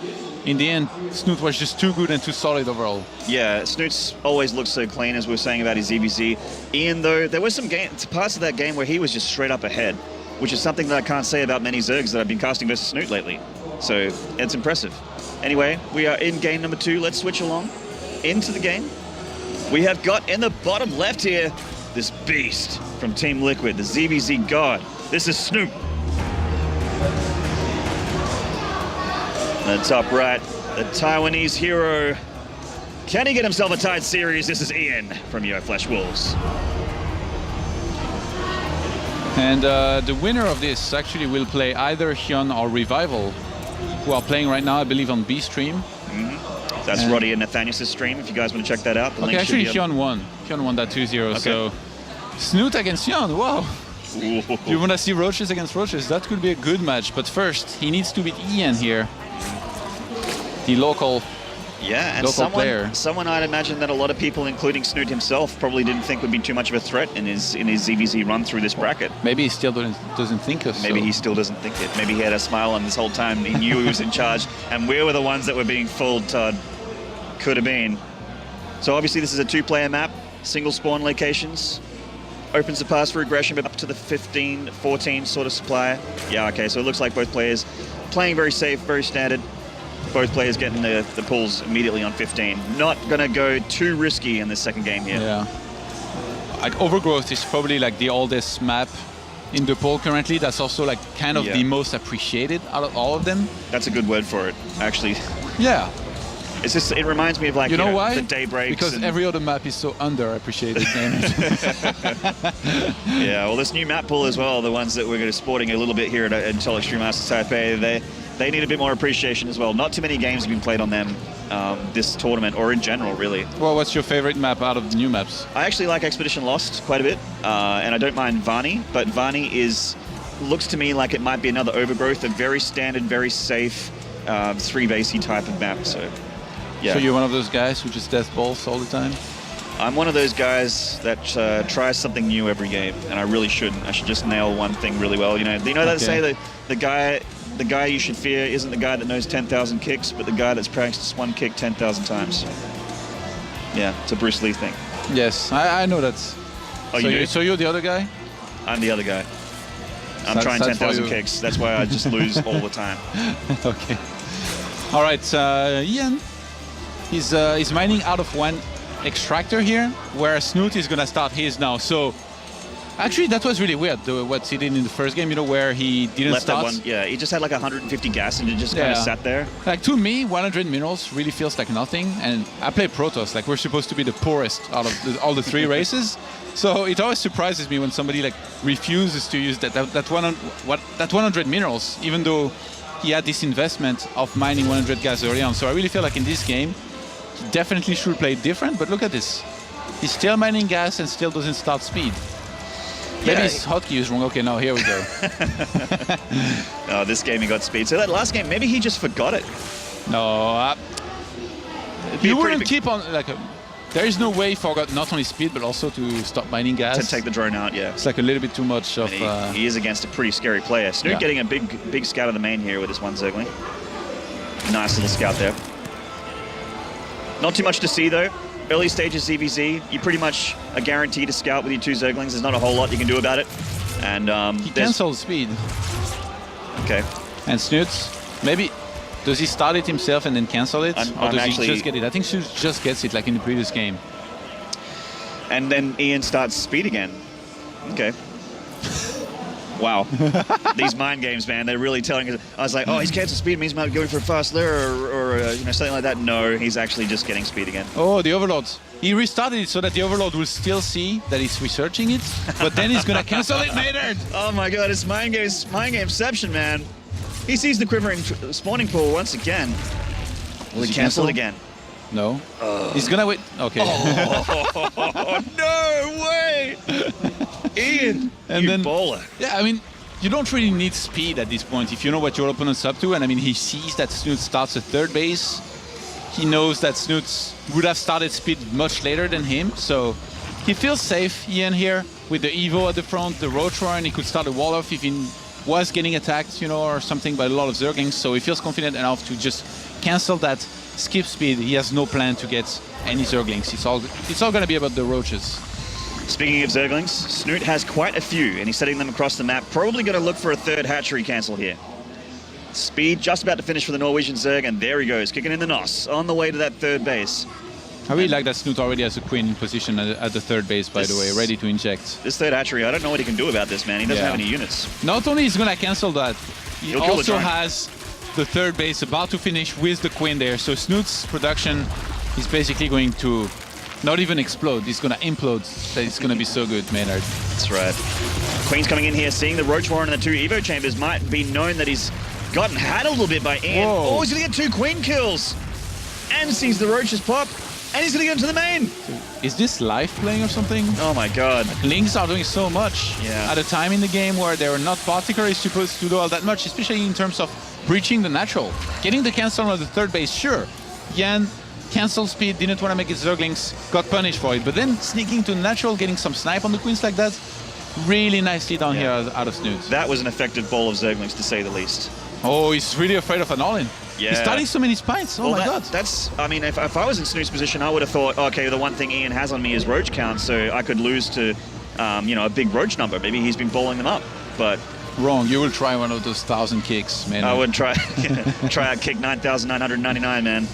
[SPEAKER 2] in the end, Snute was just too good and too solid overall. Yeah,
[SPEAKER 1] Snute's always looks so clean, as we were saying about his ZvZ. Ian, though, there were some parts of that game where he was just straight up ahead, which is something that I can't say about many Zergs that I've been casting versus Snute lately. So it's impressive. Anyway, we are in game number 2. Let's switch along into the game. We have got in the bottom left here this beast from Team Liquid, the ZvZ God. This is Snute. And the top right, the Taiwanese hero. Can he get himself a tied series? This is Ian from Yo Flash Wolves.
[SPEAKER 2] And the winner of this actually will play either Hyun or Revival, who are playing right now, I believe, on B stream.
[SPEAKER 1] That's Roddy and Nathanius' stream, if you guys want to check that out.
[SPEAKER 2] Okay, actually Hyun won. Hyun won that 2-0, okay. So Snute against Hyun, wow. Ooh. You want to see Roaches against Roaches? That could be a good match, but first, he needs to beat Ian here. The local player.
[SPEAKER 1] Someone I'd imagine that a lot of people, including Snute himself, probably didn't think would be too much of a threat in his ZvZ run through this bracket.
[SPEAKER 2] Maybe he still doesn't think of.
[SPEAKER 1] Maybe he still doesn't think it. Maybe he had a smile on this whole time. He knew he was in charge, and we were the ones that were being fooled, Todd. Could have been. So obviously this is a 2-player map, single spawn locations. Opens the pass for aggression, but up to the 15, 14 sort of supply. Yeah, okay, so it looks like both players playing very safe, very standard. Both players getting the pulls immediately on 15. Not gonna go too risky in this second game here.
[SPEAKER 2] Yeah. Like Overgrowth is probably like the oldest map in the pool currently. That's also like kind of the most appreciated out of all of them.
[SPEAKER 1] That's a good word for it, actually.
[SPEAKER 2] Yeah.
[SPEAKER 1] It's just, it reminds me of like,
[SPEAKER 2] you know why?
[SPEAKER 1] The Daybreaks.
[SPEAKER 2] Because every other map is so underappreciated.
[SPEAKER 1] Yeah, well, this new map pool as well, the ones that we're going to sporting a little bit here at Intel Extreme Masters Taipei, they need a bit more appreciation as well. Not too many games have been played on them this tournament, or in general, really.
[SPEAKER 2] Well, what's your favorite map out of the new maps?
[SPEAKER 1] I actually like Expedition Lost quite a bit, and I don't mind Vani, but Vani looks to me like it might be another Overgrowth, a very standard, very safe, 3-basey type of map, so... Yeah.
[SPEAKER 2] So you're one of those guys who just death balls all the time?
[SPEAKER 1] I'm one of those guys that tries something new every game, and I really shouldn't. I should just nail one thing really well. You know that they say that the guy you should fear isn't the guy that knows 10,000 kicks, but the guy that's practiced one kick 10,000 times. Yeah, it's a Bruce Lee thing.
[SPEAKER 2] Yes, I know that.
[SPEAKER 1] Oh,
[SPEAKER 2] so you're the other guy?
[SPEAKER 1] I'm the other guy. I'm trying 10,000 kicks. That's why I just lose all the time.
[SPEAKER 2] Okay. All right, Ian. He's mining out of one extractor here, where Snute is gonna start his now. So actually that was really weird, what he did in the first game, you know, where he didn't start.
[SPEAKER 1] That one, yeah, he just had like 150 gas and it just kind of sat there.
[SPEAKER 2] Like, to me, 100 minerals really feels like nothing, and I play Protoss, like we're supposed to be the poorest out of all the 3 races. So it always surprises me when somebody like refuses to use that 100 minerals, even though he had this investment of mining 100 gas early on. So I really feel like in this game, he definitely should play different, but look at this. He's still mining gas and still doesn't start speed. Maybe his hotkey is wrong. Okay, now here we go.
[SPEAKER 1] Oh, this game he got speed. So that last game, maybe he just forgot it.
[SPEAKER 2] No, you wouldn't keep on, like, there is no way he forgot not only speed, but also to stop mining gas.
[SPEAKER 1] To take the drone out, yeah.
[SPEAKER 2] It's like a little bit too much of...
[SPEAKER 1] He is against a pretty scary player. Snute getting a big scout of the main here with this one Zergling. Nice little scout there. Not too much to see, though. Early stages ZvZ, you pretty much are guaranteed to scout with your 2 Zerglings. There's not a whole lot you can do about it. And
[SPEAKER 2] he cancels speed.
[SPEAKER 1] Okay.
[SPEAKER 2] And Snute, maybe... Does he start it himself and then cancel it? Or does he just get it? I think Snute just gets it, like in the previous game.
[SPEAKER 1] And then Ian starts speed again. Okay. Wow. These mind games, man, they're really telling us. I was like, oh, he's canceled speed, means he might be going for a fast layer or you know, something like that. No, he's actually just getting speed again.
[SPEAKER 2] Oh, the Overlord. He restarted it so that the Overlord will still see that he's researching it, but then he's going to cancel it later.
[SPEAKER 1] Oh my god, it's mind gameception, man. He sees the quivering spawning pool once again. Will he cancel it again?
[SPEAKER 2] No. He's gonna wait. Okay.
[SPEAKER 1] Oh, no way! Ian,
[SPEAKER 2] And
[SPEAKER 1] you
[SPEAKER 2] then,
[SPEAKER 1] bowler.
[SPEAKER 2] Yeah, I mean, you don't really need speed at this point if you know what your opponent's up to. And I mean, he sees that Snute starts at third base. He knows that Snute would have started speed much later than him. So he feels safe, Ian, here with the Evo at the front, the Roach Warren. He could start a wall off if he was getting attacked, you know, or something by a lot of Zerglings. So he feels confident enough to just cancel that skip speed. He has no plan to get any Zerglings. It's all going to be about the Roaches.
[SPEAKER 1] Speaking of Zerglings, Snute has quite a few, and he's setting them across the map. Probably going to look for a third hatchery cancel here. Speed just about to finish for the Norwegian Zerg, and there he goes, kicking in the nos on the way to that third base.
[SPEAKER 2] I really like that Snute already has a queen in position at the third base, by the way, ready to inject.
[SPEAKER 1] This third hatchery, I don't know what he can do about this, man. He doesn't have any units.
[SPEAKER 2] Not only is going to cancel that, he
[SPEAKER 1] He'll kill the
[SPEAKER 2] also
[SPEAKER 1] drone.
[SPEAKER 2] has the third base about to finish with the queen there. So Snute's production is basically going to not even explode. It's going to implode. It's going to be so good, Maynard.
[SPEAKER 1] That's right. Queen's coming in here, seeing the Roach Warren and the 2 Evo chambers. Might be known that he's gotten had a little bit by Ian.
[SPEAKER 2] Whoa.
[SPEAKER 1] Oh, he's going to get 2 Queen kills. And sees the Roaches pop. And he's going to get into the main.
[SPEAKER 2] Is this live playing or something?
[SPEAKER 1] Oh my god.
[SPEAKER 2] Lings are doing so much at a time in the game where they're not particularly supposed to do all that much, especially in terms of breaching the natural. Getting the cancel on the third base, sure. Yan cancel speed, didn't want to make his Zerglings, got punished for it. But then sneaking to natural, getting some snipe on the queens like that, really nicely down here out of Snute.
[SPEAKER 1] That was an effective ball of Zerglings, to say the least.
[SPEAKER 2] Oh, he's really afraid of an all-in.
[SPEAKER 1] Yeah.
[SPEAKER 2] He's starting so many spines. Oh,
[SPEAKER 1] Well,
[SPEAKER 2] my god.
[SPEAKER 1] That's, I mean, if I was in Snoot's position, I would have thought, okay, the one thing Ian has on me is Roach count, so I could lose to, you know, a big Roach number. Maybe he's been bowling them up, but...
[SPEAKER 2] Wrong. You will try one of those 1,000 kicks, man.
[SPEAKER 1] I would try out kick 9,999, man.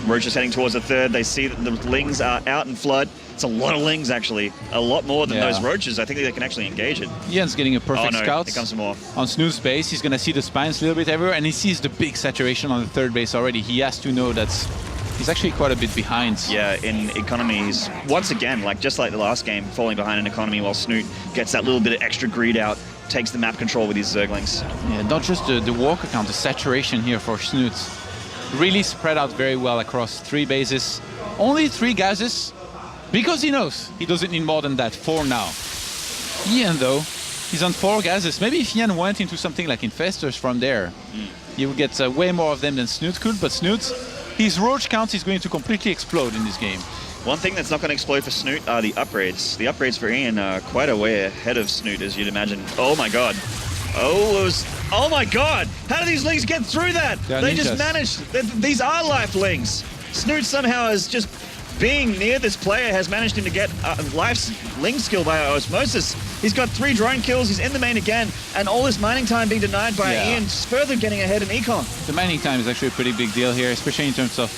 [SPEAKER 1] Roach is heading towards the third. They see that the Lings are out in flood. It's a lot of Lings, actually. A lot more than those Roaches. I think they can actually engage it.
[SPEAKER 2] Ian's getting a perfect scout.
[SPEAKER 1] Here comes some more.
[SPEAKER 2] On Snoot's base, he's going to see the spines a little bit everywhere, and he sees the big saturation on the third base already. He has to know that he's actually quite a bit behind.
[SPEAKER 1] Yeah, in economy, he's once again, like just like the last game, falling behind in economy while Snute gets that little bit of extra greed out, takes the map control with his Zerglings.
[SPEAKER 2] Yeah, not just the walker count, the saturation here for Snute. Really spread out very well across 3 bases. Only 3 gases, because he knows he doesn't need more than that. 4 now. Ian, though, he's on 4 gases. Maybe if Ian went into something like Infestors from there, he would get way more of them than Snute could. But Snute, his Roach count is going to completely explode in this game.
[SPEAKER 1] One thing that's not going to explode for Snute are the upgrades. The upgrades for Ian are quite a way ahead of Snute, as you'd imagine. Oh my god. Oh my god! How do these Lings get through that? They just managed. These are life Lings. Snute somehow is just being near this player has managed him to get life's Ling skill by osmosis. He's got 3 drone kills, he's in the main again, and all this mining time being denied by Ian, further getting ahead in econ.
[SPEAKER 2] The mining time is actually a pretty big deal here, especially in terms of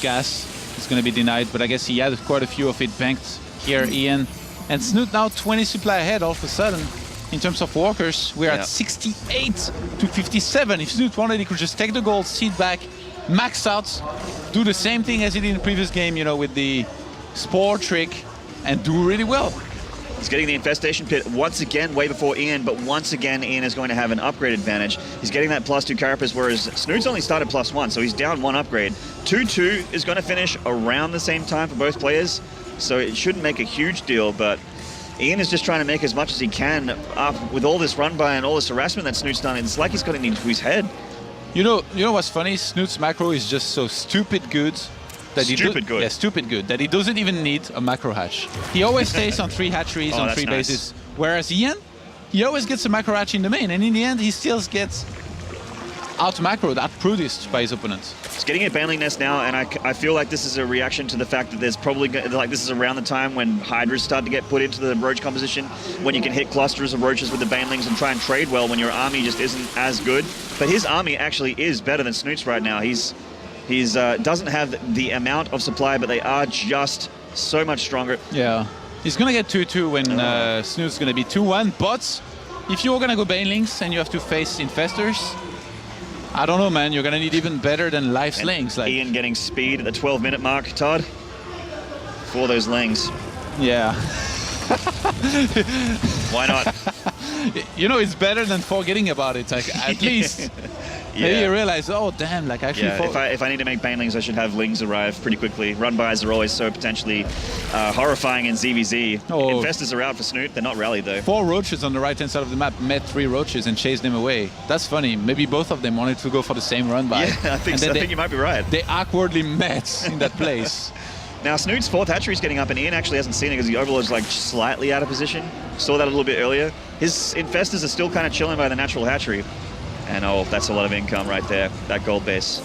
[SPEAKER 2] gas. It's going to be denied, but I guess he had quite a few of it banked here, Ian. And Snute now 20 supply ahead all of a sudden. In terms of walkers, we're at 68 to 57. If Snute wanted, he could just take the gold, sit back, max out, do the same thing as he did in the previous game, you know, with the Spore trick, and do really well.
[SPEAKER 1] He's getting the Infestation Pit once again way before Ian, but once again Ian is going to have an upgrade advantage. He's getting that +2 Carapace, whereas Snoot's only started +1, so he's down 1 upgrade. 2-2 is going to finish around the same time for both players, so it shouldn't make a huge deal, but Ian is just trying to make as much as he can with all this run by and all this harassment that Snoot's done. It's like he's got it into his head.
[SPEAKER 2] You know what's funny? Snoot's macro is just so stupid good that stupid good that he doesn't even need a macro hatch. He always stays on 3 hatcheries on 3 bases. Whereas Ian, he always gets a macro hatch in the main, and in the end he still gets out-macroed, out-produced by his opponent.
[SPEAKER 1] He's getting a Baneling Nest now, and I feel like this is a reaction to the fact that there's probably, like, this is around the time when Hydras start to get put into the Roach composition, when you can hit clusters of Roaches with the Banelings and try and trade well when your army just isn't as good. But his army actually is better than Snoot's right now. He's doesn't have the amount of supply, but they are just so much stronger.
[SPEAKER 2] Yeah, he's gonna get 2-2 when Snoote's gonna be 2-1, but if you're gonna go Banelings and you have to face Infestors, I don't know, man. You're going to need even better than Life's Lings. Like
[SPEAKER 1] Ian getting speed at the 12-minute mark, Todd, for those Lings.
[SPEAKER 2] Yeah.
[SPEAKER 1] Why not?
[SPEAKER 2] You know, it's better than forgetting about it. Like, at least maybe you realize, oh damn, like actually.
[SPEAKER 1] Yeah, if I need to make banelings, I should have lings arrive pretty quickly. Run-bys are always so potentially horrifying in ZvZ.
[SPEAKER 2] Oh.
[SPEAKER 1] Infestors are out for Snute. They're not rallied though.
[SPEAKER 2] 4 roaches on the right-hand side of the map met 3 roaches and chased them away. That's funny. Maybe both of them wanted to go for the same run-by.
[SPEAKER 1] Yeah, I think so. I think you might be right.
[SPEAKER 2] They awkwardly met in that place.
[SPEAKER 1] Now Snute's 4th hatchery is getting up, and Ian actually hasn't seen it because the Overlord's like slightly out of position. Saw that a little bit earlier. His infestors are still kind of chilling by the natural hatchery. And oh, that's a lot of income right there, that gold base.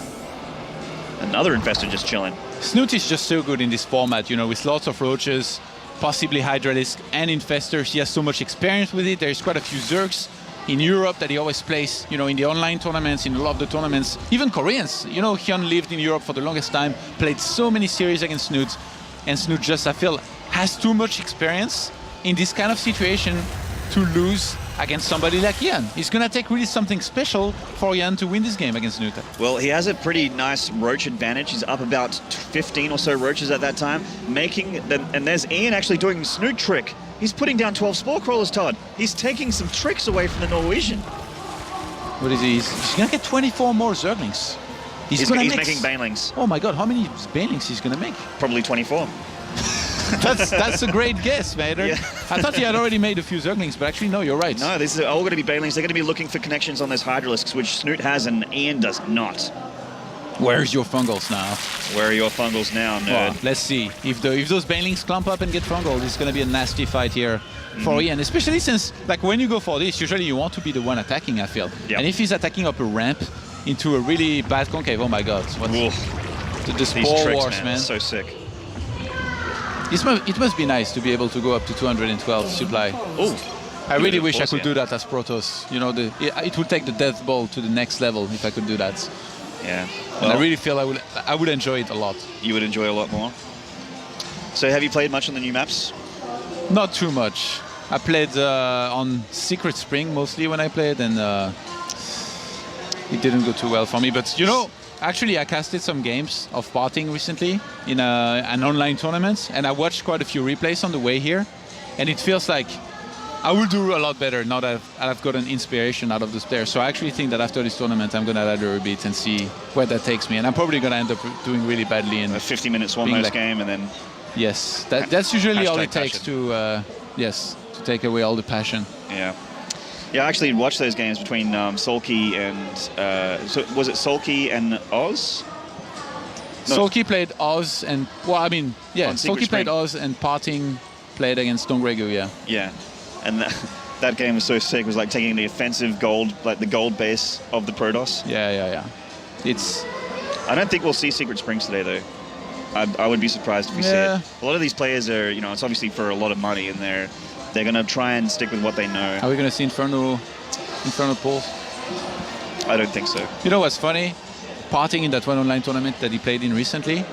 [SPEAKER 1] Another infestor just chilling.
[SPEAKER 2] Snute is just so good in this format, you know, with lots of roaches, possibly Hydralisk and infestors. He has so much experience with it. There's quite a few Zergs in Europe that he always plays, you know, in the online tournaments, in a lot of the tournaments. Even Koreans, you know, Hyun lived in Europe for the longest time, played so many series against Snute, and Snute just, I feel, has too much experience in this kind of situation to lose against somebody like Ian. It's gonna take really something special for Ian to win this game against Snute.
[SPEAKER 1] Well, he has a pretty nice roach advantage. He's up about 15 or so roaches at that time, and there's Ian actually doing a Snute trick. He's putting down 12 spore crawlers, Todd. He's taking some tricks away from the Norwegian.
[SPEAKER 2] What is he? He's gonna get 24 more Zerglings.
[SPEAKER 1] He's making banelings.
[SPEAKER 2] Oh my god, how many banelings he's gonna make?
[SPEAKER 1] Probably 24.
[SPEAKER 2] That's a great guess, Vader.
[SPEAKER 1] Yeah.
[SPEAKER 2] I thought he had already made a few Zerglings, but actually, no, you're right.
[SPEAKER 1] No, these are all going to be banelings. They're going to be looking for connections on those Hydralisks, which Snute has and Ian does not.
[SPEAKER 2] Where's your fungals now?
[SPEAKER 1] Where are your fungals now, nerd?
[SPEAKER 2] Well, let's see. If those banelings clump up and get fungal, it's going to be a nasty fight here for Ian, especially since, like, when you go for this, usually you want to be the one attacking, I feel.
[SPEAKER 1] Yep.
[SPEAKER 2] And if he's attacking up a ramp into a really bad concave, oh my god. The spore wars, man.
[SPEAKER 1] So sick.
[SPEAKER 2] It must be nice to be able to go up to 212 supply.
[SPEAKER 1] Oh,
[SPEAKER 2] I really wish I could do that as Protoss. You know, it would take the death ball to the next level if I could do that.
[SPEAKER 1] Yeah.
[SPEAKER 2] Well, and I really feel I would enjoy it a lot.
[SPEAKER 1] You would enjoy a lot more. So have you played much on the new maps?
[SPEAKER 2] Not too much. I played on Secret Spring mostly when I played, and it didn't go too well for me. But you know, actually, I casted some games of parting recently in an online tournament, and I watched quite a few replays on the way here, and it feels like I will do a lot better now that I've gotten inspiration out of those players. So I actually think that after this tournament, I'm going to ladder a bit and see where that takes me, and I'm probably going to end up doing really badly. In
[SPEAKER 1] a 50 minutes one host game, and then...
[SPEAKER 2] Yes, that's usually all it takes to take away all the passion.
[SPEAKER 1] Yeah. Yeah, I actually watched those games between Sulky and... so was it Sulky and Oz? No.
[SPEAKER 2] Sulky played Oz and... Well, I mean, yeah, Sulky played Oz and Parting played against Dongregu, yeah.
[SPEAKER 1] Yeah, and that game was so sick. It was like taking the offensive gold, like the gold base of the Protoss.
[SPEAKER 2] Yeah. It's...
[SPEAKER 1] I don't think we'll see Secret Springs today, though. I would be surprised if we see it. A lot of these players are, you know, it's obviously for a lot of money, and they're going to try and stick with what they know.
[SPEAKER 2] Are we going to see Inferno pools?
[SPEAKER 1] I don't think so.
[SPEAKER 2] You know what's funny? Parting in that one online tournament that he played in recently,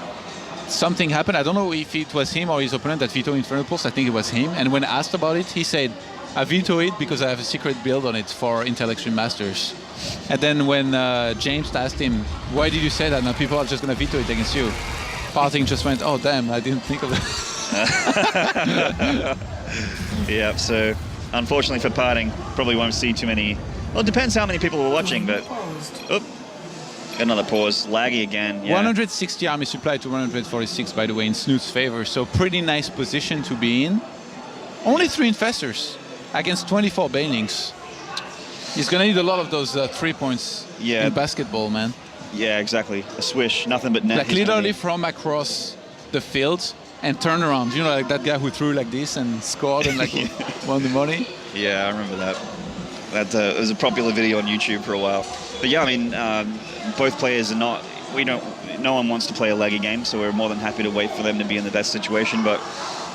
[SPEAKER 2] something happened. I don't know if it was him or his opponent that vetoed Inferno pools. I think it was him. And when asked about it, he said, I veto it because I have a secret build on it for Intel Extreme Masters. And then when James asked him, why did you say that? Now people are just going to veto it against you. Parting just went, oh, damn, I didn't think of that.
[SPEAKER 1] Yeah, so unfortunately for Parting, probably won't see too many. Well, it depends how many people were watching, but... Oh, another pause. Laggy again. Yeah.
[SPEAKER 2] 160 army supply to 146, by the way, in Snute's favor. So pretty nice position to be in. Only 3 infestors against 24 banelings. He's going to need a lot of those 3 points in basketball, man.
[SPEAKER 1] Yeah, exactly. A swish, nothing but net.
[SPEAKER 2] Like literally from across the field and turn around. You know, like that guy who threw like this and scored and like won the money.
[SPEAKER 1] Yeah, I remember that. That was a popular video on YouTube for a while. But yeah, I mean, both players are not. No one wants to play a laggy game, so we're more than happy to wait for them to be in the best situation. But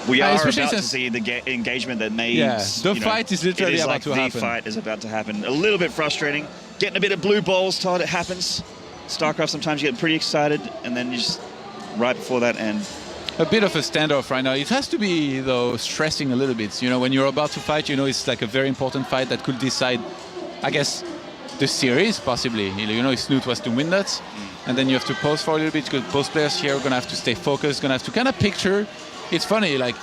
[SPEAKER 1] we are about to see the engagement that may.
[SPEAKER 2] Yeah, the fight is literally about to happen.
[SPEAKER 1] The fight is about to happen. A little bit frustrating. Getting a bit of blue balls, Todd. It happens. StarCraft, sometimes you get pretty excited, and then you just, right before that end.
[SPEAKER 2] A bit of a standoff right now. It has to be, though, stressing a little bit. You know, when you're about to fight, you know, it's like a very important fight that could decide, I guess, the series, possibly. You know, if Snute was to win that, and then you have to pause for a little bit, because both players here are going to have to stay focused, going to have to kind of picture. It's funny, like,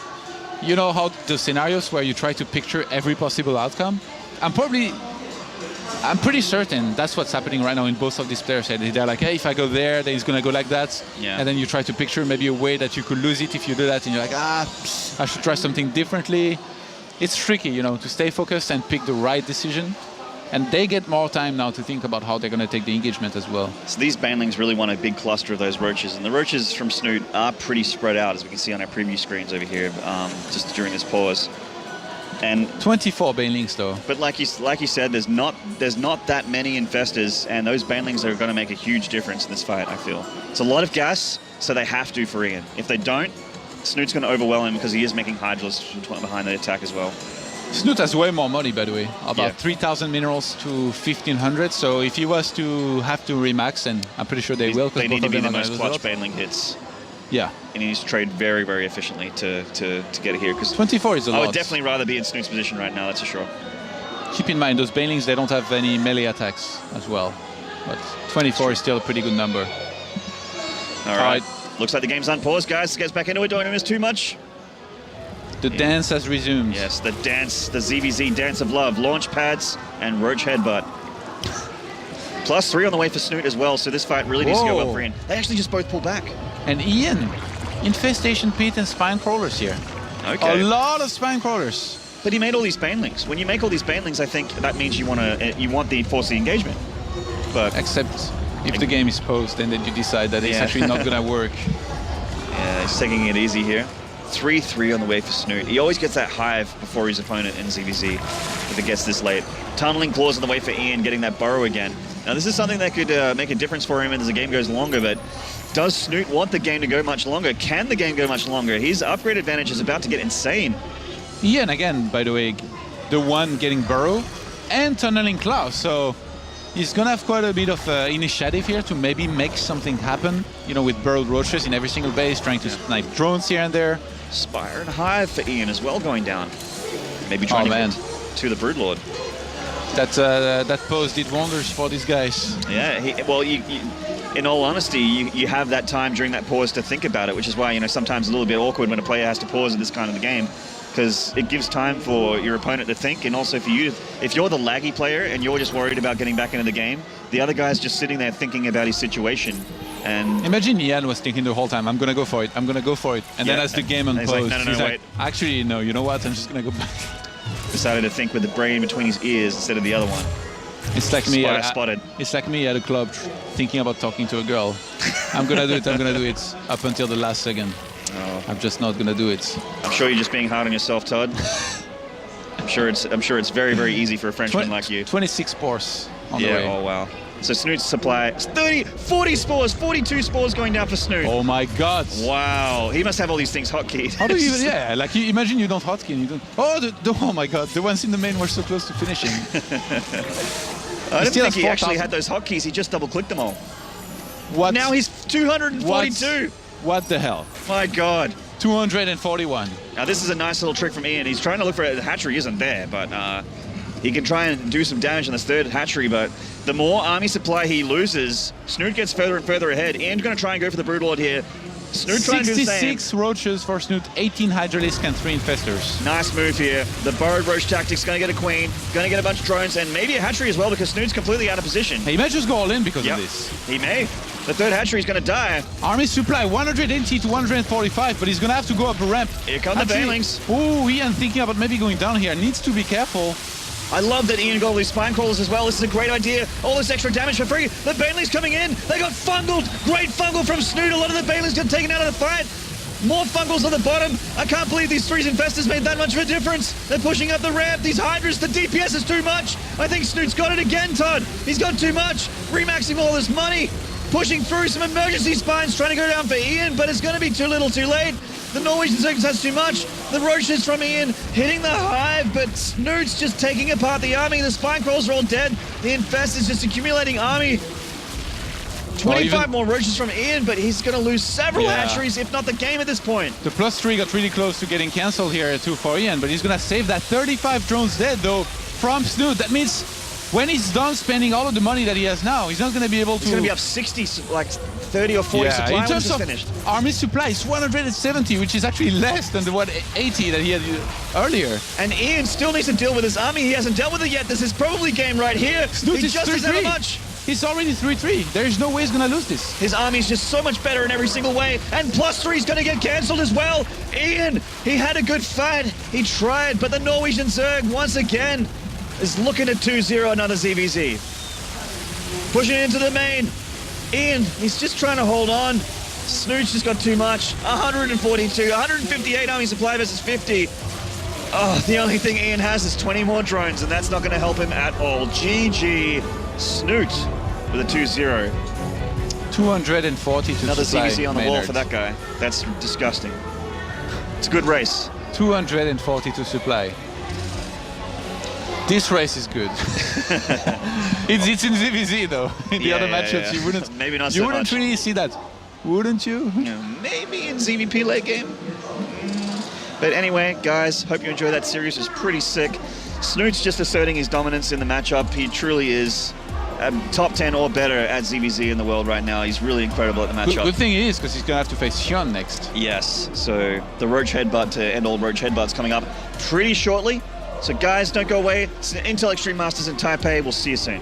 [SPEAKER 2] you know how the scenarios where you try to picture every possible outcome? I'm pretty certain that's what's happening right now in both of these players' head. They're like, hey, if I go there, then he's going to go like that.
[SPEAKER 1] Yeah.
[SPEAKER 2] And then you try to picture maybe a way that you could lose it if you do that. And you're like, I should try something differently. It's tricky, you know, to stay focused and pick the right decision. And they get more time now to think about how they're going to take the engagement as well.
[SPEAKER 1] So these banelings really want a big cluster of those roaches. And the roaches from Snute are pretty spread out, as we can see on our preview screens over here, just during this pause. And
[SPEAKER 2] 24 banelings though.
[SPEAKER 1] But like you said, there's not that many infestors, and those banelings are going to make a huge difference in this fight, I feel. It's a lot of gas, so they have to for Ian. If they don't, Snute's going to overwhelm him because he is making hydras behind the attack as well.
[SPEAKER 2] Snute has way more money, by the way. About 3,000 minerals to 1,500. So if he was to have to remax, and I'm pretty sure they will,
[SPEAKER 1] they need to be the most clutch baneling hits.
[SPEAKER 2] Yeah.
[SPEAKER 1] And he needs to trade very, very efficiently to get it here. Because
[SPEAKER 2] 24 is a lot.
[SPEAKER 1] I would definitely rather be in Snute's position right now, that's for sure.
[SPEAKER 2] Keep in mind, those banelings, they don't have any melee attacks as well. But 24 is still a pretty good number.
[SPEAKER 1] All right. Looks like the game's unpaused, guys. Let's get back into it. Don't miss too much.
[SPEAKER 2] The dance has resumed.
[SPEAKER 1] Yes, the dance, the ZvZ dance of love. Launch pads and roach headbutt. +3 on the way for Snute as well, so this fight really needs to go well for Ian. They actually just both pull back.
[SPEAKER 2] And Ian, infestation pit and spine crawlers here.
[SPEAKER 1] Okay.
[SPEAKER 2] A lot of spine crawlers.
[SPEAKER 1] But he made all these banelings. When you make all these banelings, I think that means you want the force the engagement. But
[SPEAKER 2] except if the game is paused, and then you decide that it's actually not going to work.
[SPEAKER 1] Yeah, he's taking it easy here. 3-3 on the way for Snute. He always gets that hive before his opponent in ZvZ if it gets this late. Tunneling claws on the way for Ian, getting that burrow again. Now this is something that could make a difference for him as the game goes longer, but does Snute want the game to go much longer? Can the game go much longer? His upgrade advantage is about to get insane.
[SPEAKER 2] Ian, again, by the way, the one getting burrow and tunneling claw, so he's going to have quite a bit of initiative here to maybe make something happen, you know, with burrowed roaches in every single base, trying to snipe drones here and there.
[SPEAKER 1] Spire and Hive for Ian as well going down. Maybe trying to get to the Broodlord.
[SPEAKER 2] That pose did wonders for these guys.
[SPEAKER 1] Yeah, in all honesty, you have that time during that pause to think about it, which is why, you know, sometimes a little bit awkward when a player has to pause at this kind of the game, because it gives time for your opponent to think, and also for you, if you're the laggy player and you're just worried about getting back into the game, the other guy's just sitting there thinking about his situation. And
[SPEAKER 2] imagine Ian was thinking the whole time, I'm going to go for it, I'm going to go for it. And then as the game unfolds,
[SPEAKER 1] he's like, no, wait.
[SPEAKER 2] Actually, no, you know what, I'm just going to go back.
[SPEAKER 1] Decided to think with the brain between his ears instead of the other one.
[SPEAKER 2] It's like me.
[SPEAKER 1] Spotted.
[SPEAKER 2] It's like me at a club thinking about talking to a girl. I'm going to do it, I'm going to do it up until the last second.
[SPEAKER 1] Oh.
[SPEAKER 2] I'm just not going to do it.
[SPEAKER 1] I'm sure you're just being hard on yourself, Todd. I'm sure it's very, very easy for a Frenchman like you.
[SPEAKER 2] 26 spores on the way.
[SPEAKER 1] Oh wow. So Snute's supply, 40 spores, 42 spores going down for Snute.
[SPEAKER 2] Oh my God.
[SPEAKER 1] Wow. He must have all these things hotkeyed.
[SPEAKER 2] How do you, like imagine you don't hotkey and you don't, oh my God, the ones in the main were so close to finishing.
[SPEAKER 1] I don't think he actually had those hotkeys, he just double clicked them all.
[SPEAKER 2] What?
[SPEAKER 1] Now he's 242.
[SPEAKER 2] What the hell?
[SPEAKER 1] My God.
[SPEAKER 2] 241.
[SPEAKER 1] Now this is a nice little trick from Ian. He's trying to look for it. The hatchery isn't there, but he can try and do some damage on this third hatchery, but the more army supply he loses, Snute gets further and further ahead. Ian's going to try and go for the Broodlord here. Snute trying to do the same.
[SPEAKER 2] 66 roaches for Snute, 18 Hydralisks and 3 infestors.
[SPEAKER 1] Nice move here. The burrowed roach tactic's going to get a queen, going to get a bunch of drones, and maybe a hatchery as well because Snute's completely out of position.
[SPEAKER 2] He may just go all in because of this.
[SPEAKER 1] He may. The third hatchery's going to die.
[SPEAKER 2] Army supply 180 to 145, but he's going to have to go up a ramp.
[SPEAKER 1] Here come the banelings.
[SPEAKER 2] Oh, Ian thinking about maybe going down here. Needs to be careful.
[SPEAKER 1] I love that Ian got all these spine crawlers as well. This is a great idea. All this extra damage for free. The banelings coming in. They got fungled. Great fungal from Snute. A lot of the banelings got taken out of the fight. More fungals on the bottom. I can't believe these Freeze Infestors made that much of a difference. They're pushing up the ramp. These Hydras, the DPS is too much. I think Snute's got it again, Todd. He's got too much. Remaxing all this money. Pushing through some emergency spines, trying to go down for Ian, but it's going to be too little too late. The Norwegian Circus has too much. The roaches from Ian hitting the hive, but Snute's just taking apart the army. The spine crawls are all dead. The Infest is just accumulating army. 25 more roaches from Ian, but he's going to lose several hatcheries, if not the game at this point.
[SPEAKER 2] The +3 got really close to getting cancelled here too for Ian, but he's going to save that 35 drones dead though from Snute. That means when he's done spending all of the money that he has now, he's not going to be able to...
[SPEAKER 1] He's going to be up 60, like 30 or 40 supply
[SPEAKER 2] in
[SPEAKER 1] when
[SPEAKER 2] terms
[SPEAKER 1] this is
[SPEAKER 2] of
[SPEAKER 1] finished.
[SPEAKER 2] army supply, it's 170, which is actually less than the 180 that he had earlier.
[SPEAKER 1] And Ian still needs to deal with his army. He hasn't dealt with it yet. This is probably game right here.
[SPEAKER 2] Snute
[SPEAKER 1] He
[SPEAKER 2] is
[SPEAKER 1] just doesn't have
[SPEAKER 2] 3-3.
[SPEAKER 1] much.
[SPEAKER 2] He's already 3-3. There is no way he's going to lose this.
[SPEAKER 1] His army's just so much better in every single way. And +3 is going to get cancelled as well. Ian, he had a good fight. He tried, but the Norwegian Zerg, once again, is looking at 2-0, another ZvZ. Pushing into the main. Ian, he's just trying to hold on. Snoot's just got too much. 142, 158 army supply versus 50. Oh, the only thing Ian has is 20 more drones, and that's not going to help him at all. GG, Snute with a 2-0.
[SPEAKER 2] 240 to
[SPEAKER 1] Another
[SPEAKER 2] supply,
[SPEAKER 1] ZvZ on the wall
[SPEAKER 2] Maynard.
[SPEAKER 1] for that guy. That's disgusting. It's a good race.
[SPEAKER 2] 240 to supply. This race is good. it's in ZvZ though. In the other matchups, you wouldn't.
[SPEAKER 1] Maybe not.
[SPEAKER 2] You
[SPEAKER 1] so
[SPEAKER 2] wouldn't
[SPEAKER 1] much.
[SPEAKER 2] really see that, wouldn't you?
[SPEAKER 1] Maybe in ZVP late game. But anyway, guys, hope you enjoyed that series. It's pretty sick. Snoot's just asserting his dominance in the matchup. He truly is top 10 or better at ZvZ in the world right now. He's really incredible at the matchup.
[SPEAKER 2] Good thing is, because he's gonna have to face Xion next.
[SPEAKER 1] Yes, so the Roach Headbutt to end all Roach Headbutts coming up pretty shortly. So guys, don't go away. It's Intel Extreme Masters in Taipei. We'll see you soon.